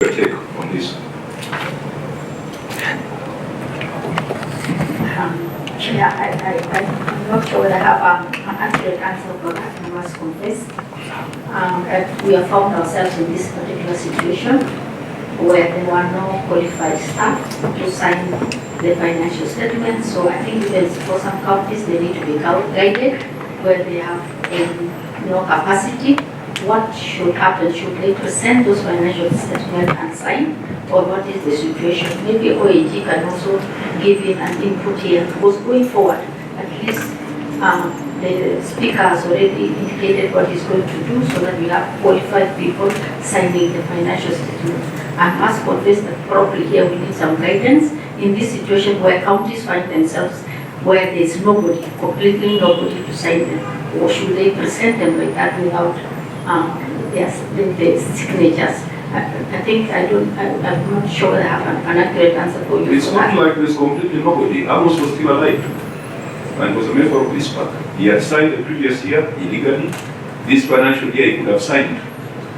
your take on this? I'm not sure whether I have an accurate answer for that, I must confess. That we have found ourselves in this particular situation where there were no qualified staff to sign the financial statements. So I think even for some counties, they need to be guided where they have no capacity. What should happen? Should they present those financial statements and sign? Or what is the situation? Maybe OAG can also give in an input here, because going forward, at least the speaker has already indicated what he's going to do so that we have qualified people signing the financial statements. I must confess that probably here we need some guidance in this situation where counties find themselves where there is nobody, completely nobody to sign them. Or should they present them like that without the signatures? I think I'm not sure I have an accurate answer for you. It's not like there's completely nobody. Amos was still alive and was a member of this CPAC. He had signed the previous year illegally. This financial year he could have signed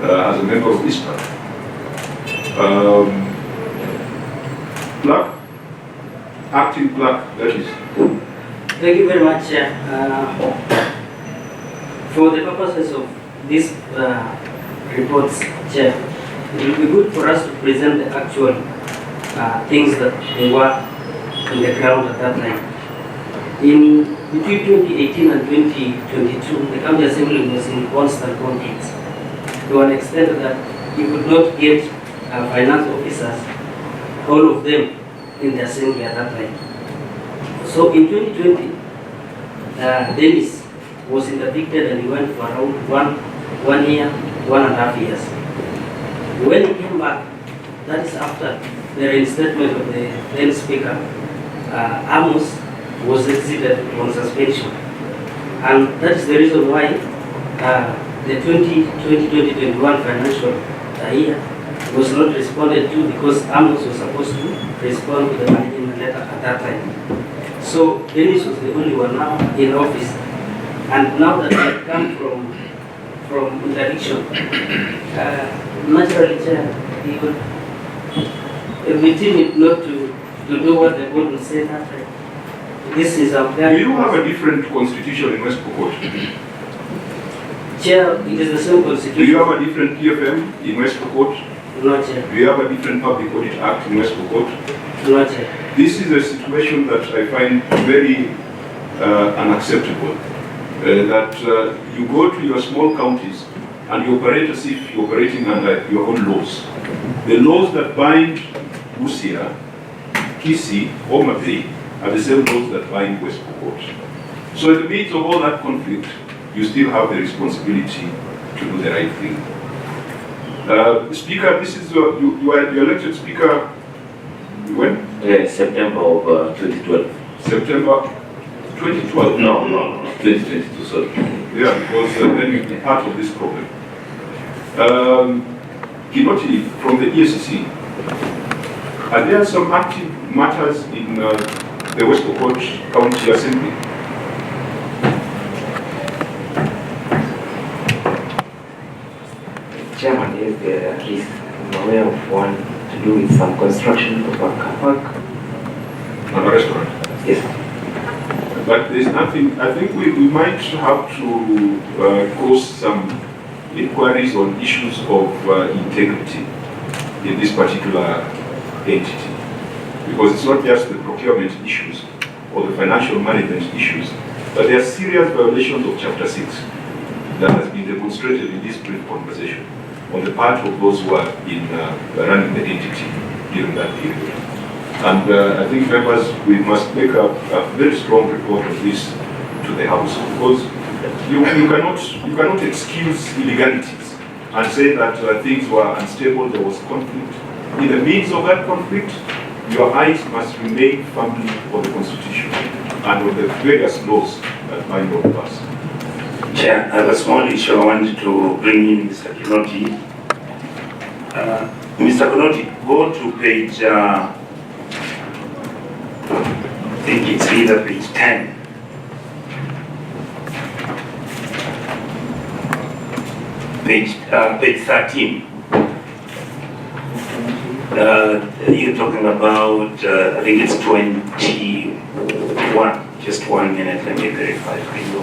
as a member of this CPAC. Clerk, acting clerk, that is. Thank you very much, Chair. For the purposes of these reports, Chair, it will be good for us to present the actual things that they were in the ground at that time. In between 2018 and 2022, the County Assembly was in constant conflict to an extent that you could not get finance officers, all of them, in the Assembly at that time. So in 2020, Dennis was interdicted and he went for around one year, 1.5 years. When he came back, that is after the reinstatement of the then Speaker, Amos was exited on suspension. And that is the reason why the 2020-2021 financial year was not responded to, because Amos was supposed to respond to the management letter at that time. So Dennis was the only one now in office. And now that he had come from interdiction, naturally, Chair, he would be timid not to do what the board would say that time. This is a Do you have a different constitution in West Pokot? Chair, it is the same constitution. Do you have a different PFM in West Pokot? No, Chair. Do you have a different Public Audit Act in West Pokot? No, Chair. This is a situation that I find very unacceptable. That you go to your small counties and you operate as if you're operating under your own laws. The laws that bind Busia, Kisi, or Mapei are the same laws that bind West Pokot. So in the midst of all that conflict, you still have the responsibility to do the right thing. Speaker, this is you are the elected Speaker when? September of 2012. September 2012? No, 2022, sorry. Yeah, because then you'll be part of this problem. Kinoti, from the ESC, are there some active matters in the West Pokot County Assembly? Chairman, is there at least I'm aware of one to do with some construction of a car park And a restaurant? Yes. But there's nothing, I think we might have to cause some inquiries on issues of integrity in this particular entity. Because it's not just the procurement issues or the financial management issues, but there are serious violations of Chapter 6 that has been demonstrated in this brief conversation on the part of those who are in running the entity during that period. And I think members, we must make a very strong report of this to the House, because you cannot excuse illegalities and say that things were unstable, there was conflict. In the midst of that conflict, your eyes must remain firmly on the Constitution and on the various laws that bind all of us. Chair, I have a small issue I wanted to bring in Mr. Kinoti. Mr. Kinoti, go to page, I think it's either page 10. Page 13. You're talking about, I think it's 21. Just 1 minute, let me verify for you.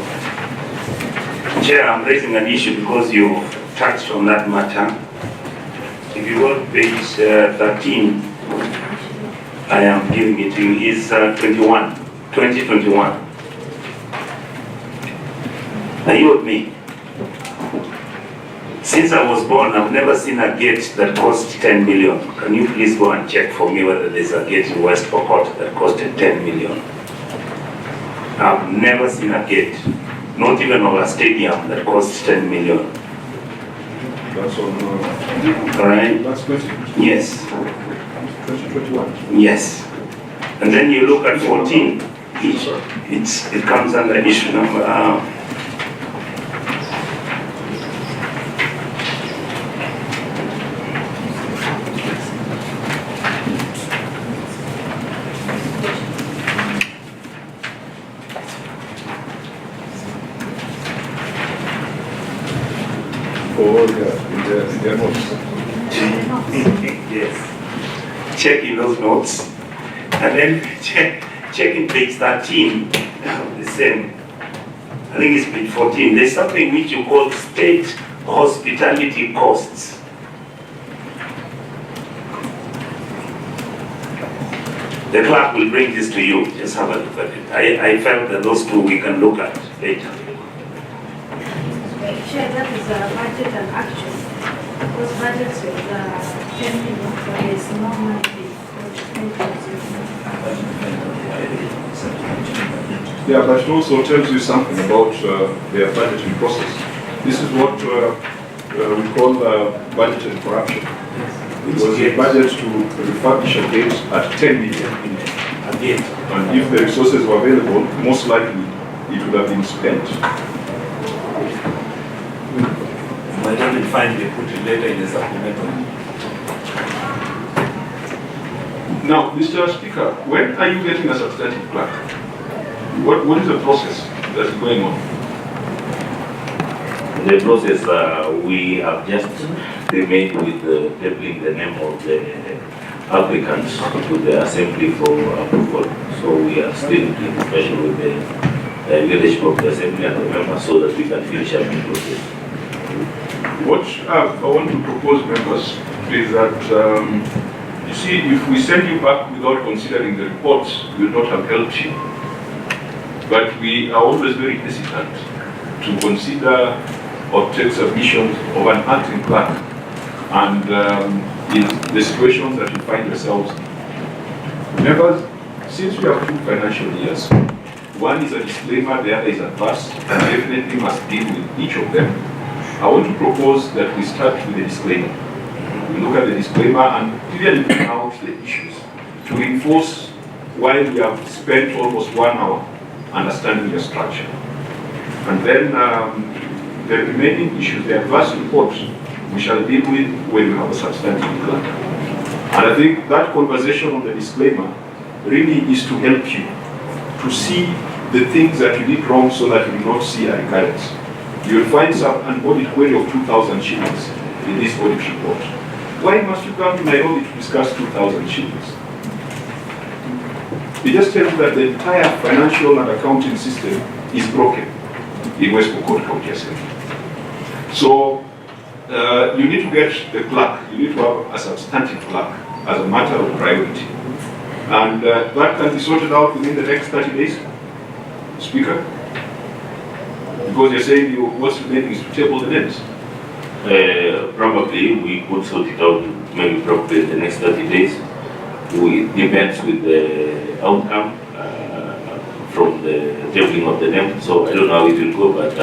Chair, I'm raising an issue because you touched on that matter. If you go to page 13, I am giving it to you, is 2021. Are you with me? Since I was born, I've never seen a gate that cost 10 million. Can you please go and check for me whether there's a gate in West Pokot that costed 10 million? I've never seen a gate, not even of a stadium that costs 10 million. That's on, All right? that's 20, Yes. 2021. Yes. And then you look at 14, it comes under issue number, In their notes. yes. Checking those notes. And then checking page 13, the same. I think it's page 14. There's something which you call state hospitality costs. The clerk will bring this to you. Just have a look at it. I felt that those two we can look at later. Chair, that is budget and action. Because budgets with 10 million, but there is no money. Yeah, but it also tells you something about their budgeting process. This is what we call budgeted corruption. It was a budget to refurbish a gate at 10 million. And if the resources were available, most likely it would have been spent. I don't find they put it later in the supplemental. Now, Mr. Speaker, when are you getting a substantive clerk? What is the process that's going on? The process, we have just remained with tabling the name of the applicants to the assembly for approval. So we are still in discussion with the leadership of the assembly and the members so that we can finish up the process. What I want to propose, members, is that, you see, if we send you back without considering the reports, we will not have helped you. But we are always very hesitant to consider or take submissions of an acting clerk and in the situations that you find yourselves in. Members, since we have 2 financial years, one is a disclaimer, the other is adverse, definitely must deal with each of them. I want to propose that we start with the disclaimer. We look at the disclaimer and clearly bring out the issues to reinforce why we have spent almost 1 hour understanding your structure. And then the remaining issues, the adverse report, we shall deal with when we have a substantive clerk. And I think that conversation on the disclaimer really is to help you to see the things that you did wrong so that you will not see a recurrence. You will find an audit query of 2,000 shillings in this audit report. Why must you come to Nairobi to discuss 2,000 shillings? It just tells you that the entire financial and accounting system is broken in West Pokot County Assembly. So you need to get the clerk, you need to have a substantive clerk as a matter of priority. And that can be sorted out within the next 30 days, Speaker? Because you're saying what's remaining is to table the names. Probably we could sort it out maybe probably in the next 30 days. It depends with the outcome from the tabling of the name. So I don't know how it will go, but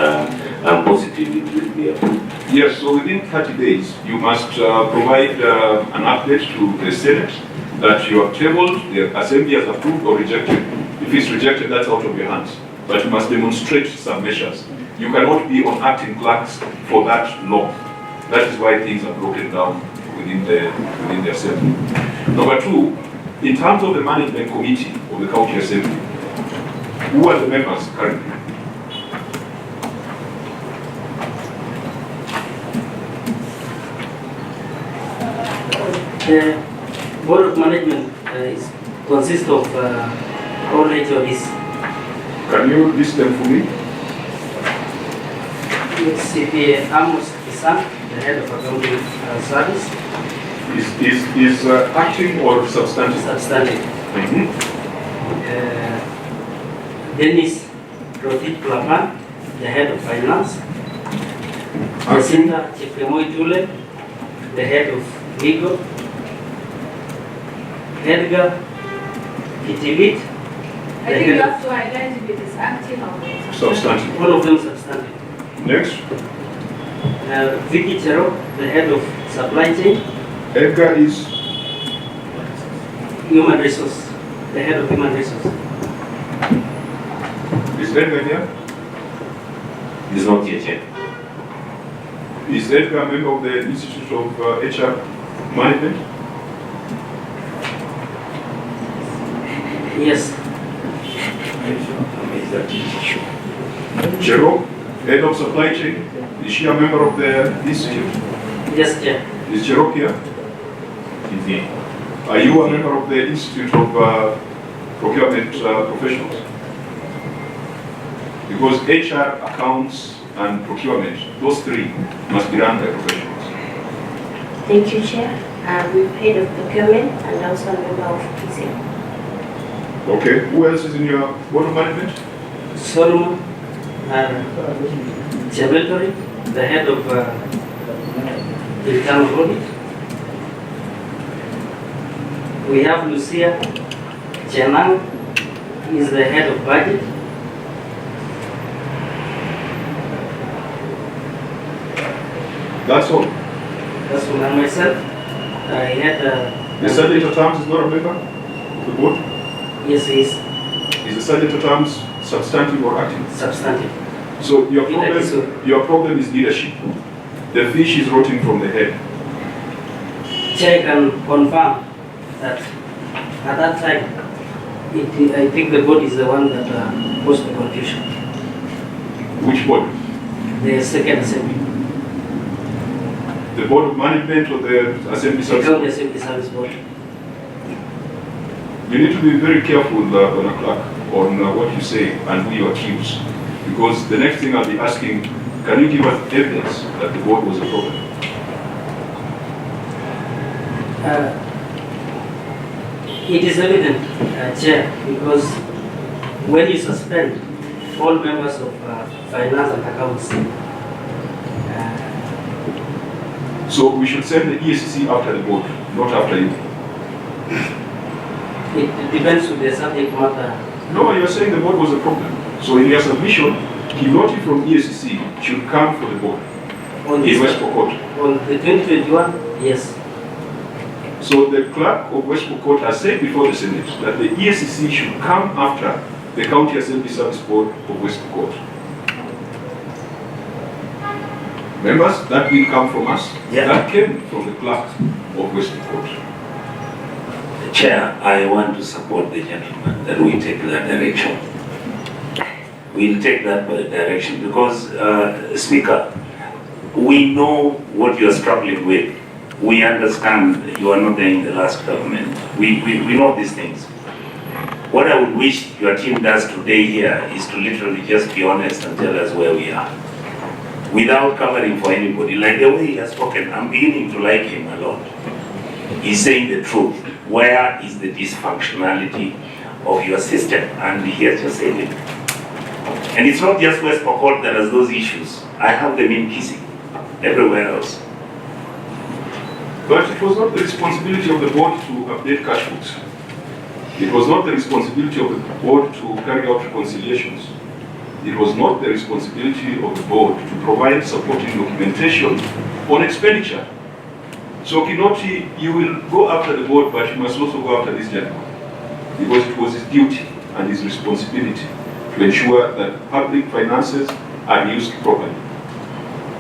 I'm positive it will be approved. Yes, so within 30 days, you must provide an update to the Senate that you have tabled, the Assembly has approved or rejected. If it's rejected, that's out of your hands. But you must demonstrate some measures. You cannot be on acting clerks for that long. That is why things are broken down within the Assembly. Number 2, in terms of the management committee of the County Assembly, who are the members currently? Board of Management consists of all HODs. Can you list them for me? CPA Amos Isan, the head of accounting service. Is acting or substantive? Substantive. Mhm. Dennis Rohit Klapan, the head of finance. Acting. Jacinta Chepkemoi Tule, the head of legal. Edgar Kitibit, I think you have to highlight if it is acting or Substantive. all of them substantive. Next. Vicky Chero, the head of supply chain. Edgar is Human resource, the head of human resource. Edgar here? It's not yet yet. Is Edgar a member of the Institute of HR Management? Yes, Jerome, head of supply chain, is she a member of the institute? yes, Chair. Is Jerome here? Indeed. Are you a member of the Institute of Procurement Professionals? Because HR, accounts, and procurement, those three must be run by professionals. Thank you, Chair. I'm head of procurement and also a member of PCM. Okay, who else is in your board of management? Solomon Jabeltori, the head of internal audit. We have Lucia Chenang, is the head of budget. That's all. That's one. And myself, I had The sergeant at arms is not a member of the board? yes, he is Is the sergeant at arms substantive or active? substantive. So your Either is problem is leadership. The fish is rotting from the head. Chair can confirm that at that time, I think the board is the one that caused the confusion. Which board? The second assembly, The board of management or the assembly the service? county assembly service board. You need to be very careful, Donna Clark, on what you say and who you accuse. Because the next thing I'll be asking, can you give us evidence that the board was a problem? It is evident, Chair, because when you suspend all members of finance and accounts, So we should send the ESCC after the board, not after you. it depends on the subject matter. No, you're saying the board was a problem. So in your submission, Kinoti from ESCC should come for the board On in this, West Pokot. on the 2021, yes. So the clerk of West Pokot has said before the Senate that the ESCC should come after the County Assembly Service Board of West Pokot. Members, that didn't come from us. Yeah. That came from the clerk of West Pokot. Chair, I want to support the gentleman that we take that direction. We'll take that direction because, Speaker, we know what you're struggling with. We understand you are not there in the last government. We know these things. What I would wish your team does today here is to literally just be honest and tell us where we are. Without covering for anybody. Like the way he has spoken, I'm beginning to like him a lot. He's saying the truth. Where is the dysfunctionality of your system? And he has just said it. And it's not just West Pokot that has those issues. I have them in Kisii, everywhere else. But it was not the responsibility of the board to update cash books. It was not the responsibility of the board to carry out reconciliations. It was not the responsibility of the board to provide supporting documentation on expenditure. So Kinoti, you will go after the board, but you must also go after this gentleman. Because it was his duty and his responsibility to ensure that public finances are used properly.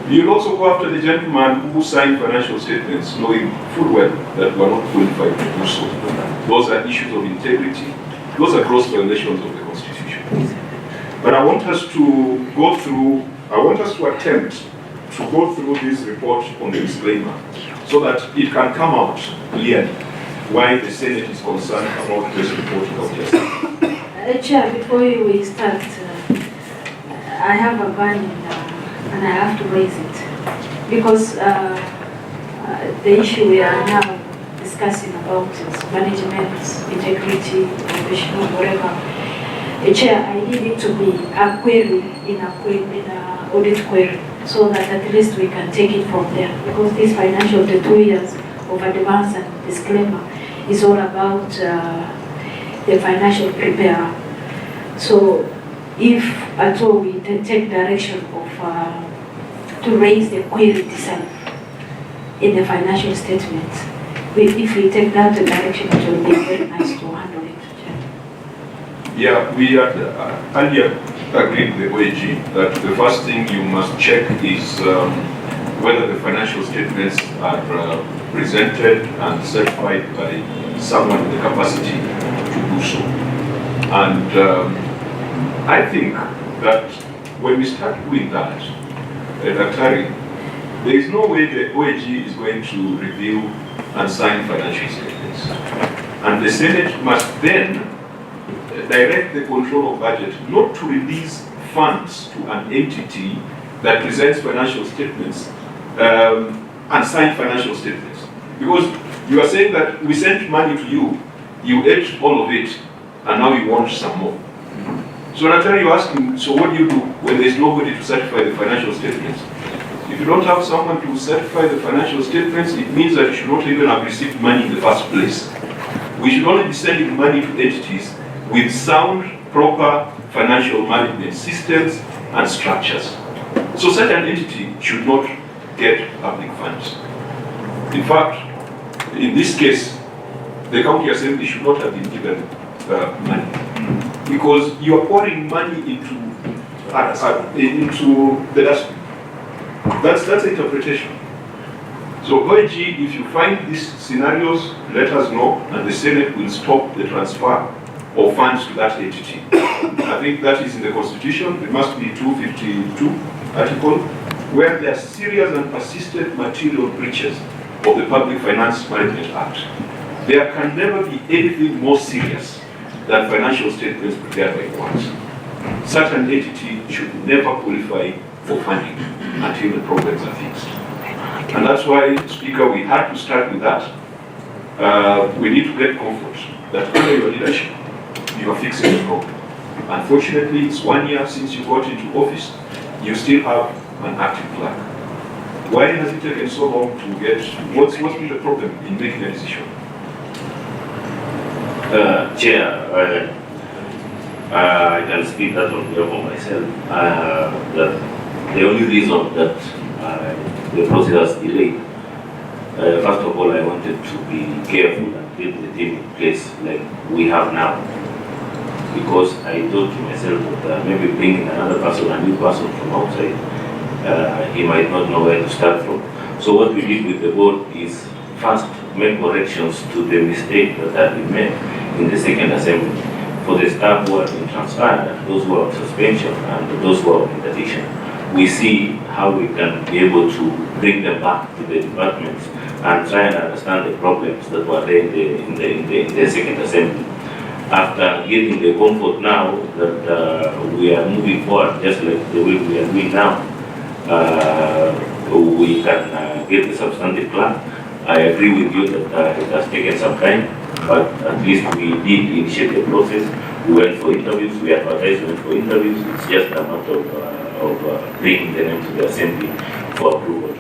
You'll also go after the gentleman who signed financial statements, knowing full well that we are not qualified to do so. Those are issues of integrity. Those are gross violations of the Constitution. But I want us to go through, I want us to attempt to go through this report on the disclaimer so that it can come out clearly. why the Senate is concerned about this reporting of justice. Chair, before we start, I have a burning and I have to raise it because the issue we are now discussing about is management, integrity, professional, whatever. Chair, I need it to be a query in a audit query so that at least we can take it from there because this financial, the 2 years of advance and disclaimer is all about the financial preparer. So if at all we take direction of to raise the query itself in the financial statements, if we take that direction, it will be very nice to handle it. Yeah, we had earlier agreed with the OAG that the first thing you must check is whether the financial statements are presented and certified by someone with the capacity to do so. And I think that when we start doing that, Dr. there is no way the OAG is going to review and sign financial statements. And the Senate must then direct the control of budget not to release funds to an entity that presents financial statements and sign financial statements. Because you are saying that we sent money to you, you ate all of it, and now you want some more. So naturally you're asking, so what do you do when there's nobody to certify the financial statements? If you don't have someone to certify the financial statements, it means that you should not even have received money in the first place. We should only be sending money to entities with sound, proper financial management systems and structures. So such an entity should not get public funds. In fact, in this case, the county assembly should not have been given money because you are pouring money into the dustbin. That's the interpretation. So OAG, if you find these scenarios, let us know, and the Senate will stop the transfer of funds to that entity. I think that is in the Constitution. It must be 252 article, where there are serious and persistent material breaches of the Public Finance Management Act. There can never be anything more serious than financial statements prepared by courts. Such an entity should never qualify for funding until the problems are fixed. And that's why, Speaker, we had to start with that. We need to get comfort that under your leadership, you are fixing the problem. Unfortunately, it's 1 year since you got into office, you still have an active plan. Why has it taken so long to get, what's been the problem in making a decision? Chair, I can speak that on behalf of myself. That the only reason that the process has delayed, first of all, I wanted to be careful and get the team in place like we have now. Because I thought to myself that maybe bringing another person, a new person from outside, he might not know where to start from. So what we did with the board is first make corrections to the mistake that had been made in the second assembly. For the staff who have been transferred, those who are on suspension, and those who are on interdiction, we see how we can be able to bring them back to the departments and try and understand the problems that were there in the second assembly. After getting the comfort now that we are moving forward just like the way we are doing now, we can get the substantive plan. I agree with you that it has taken some time, but at least we did initiate the process. We went for interviews, we advertised, we went for interviews. It's just a matter of bringing the name to the assembly for approval.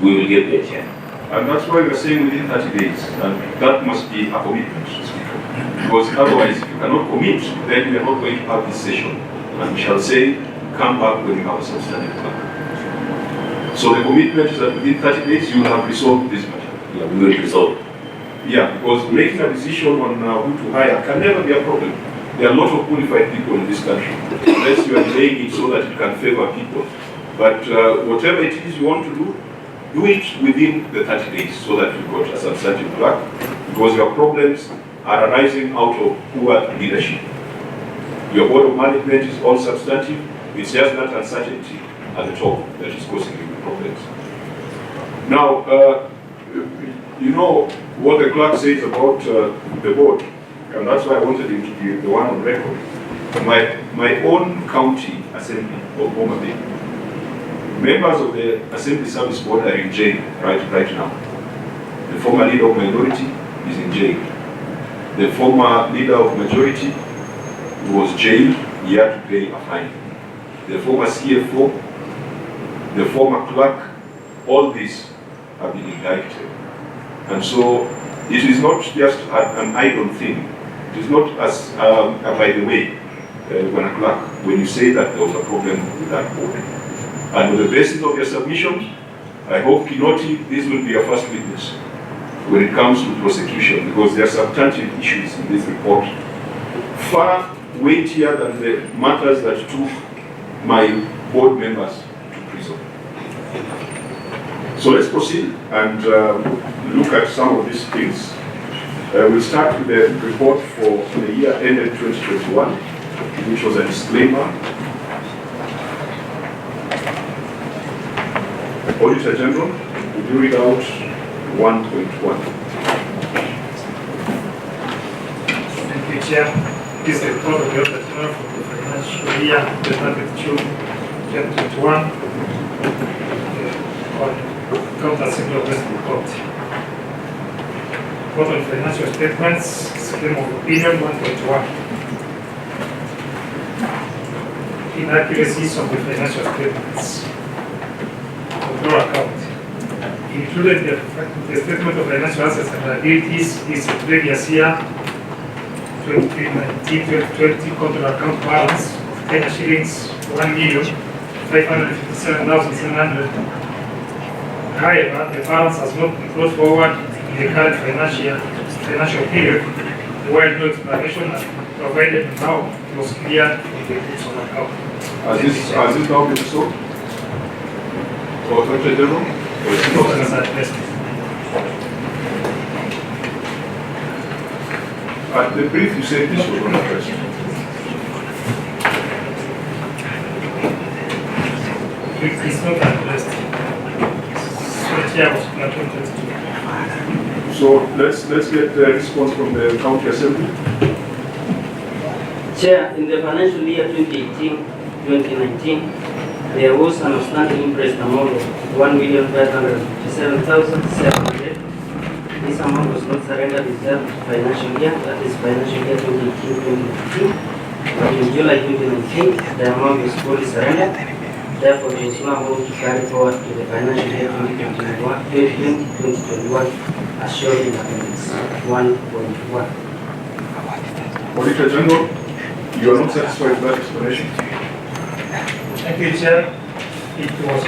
We will get there, Chair. And that's why we're saying within 30 days, and that must be a commitment, Speaker. Because otherwise, if you cannot commit, then we are not going to have this session. And we shall say, come back when you have a substantive plan. So the commitment is that within 30 days, you will have resolved this matter. Yeah, we will resolve. Yeah, because making a decision on who to hire can never be a problem. There are a lot of qualified people in this country, unless you are delaying it so that it can favor people. But whatever it is you want to do it within the 30 days so that you've got a substantive plan, because your problems are arising out of poor leadership. Your board of management is all substantive, it's just that uncertainty at the top that is causing you the problems. Now, you know, what the clerk says about the board, and that's why I wanted him to be the one on record. My own county assembly of Homa Bay, members of the Assembly Service Board are in jail right now. The former leader of minority is in jail. The former leader of majority was jailed, he had to pay a fine. The former CFO, the former clerk, all these have been indicted. And so it is not just an idle thing. It is not as, by the way, when you say that there was a problem with that board. And on the basis of your submission, I hope Kinoti, this will be a first witness when it comes to prosecution, because there are substantive issues in this report, far weightier than the matters that took my board members to prison. So let's proceed and look at some of these things. We'll start with the report for the year ended 2021, which was a disclaimer. Auditor General, would you read out 1.1? Thank you, Chair. This is the report of the Auditor General for the financial year ended June 2021 on County Assembly of West Pokot. Report on financial statements, scheme of opinion 1.1. Inaccuracies of the financial statements. Control account. Included the statement of financial assets and liabilities is the previous year 2019-2020 control account balance of Kenya shillings 1,557,700. However, the balance has not been brought forward in the current financial period, while no explanation has been provided now it was clear from the books of account. Has this now been resolved? Or Auditor General? Or is it not? At the brief, you said this was not addressed. It's not addressed. So let's get the response from the County Assembly. Chair, in the financial year 2018-2019, there was an outstanding interest amount of 1,557,700. This amount was not surrendered in the financial year, that is financial year 2018-2019. But in July 2019, the amount was fully surrendered. Therefore, there is no amount to carry forward to the financial year 2020-2021 as shown in Appendix 1.1. Auditor General, you are not satisfied with that explanation? Thank you, Chair. It was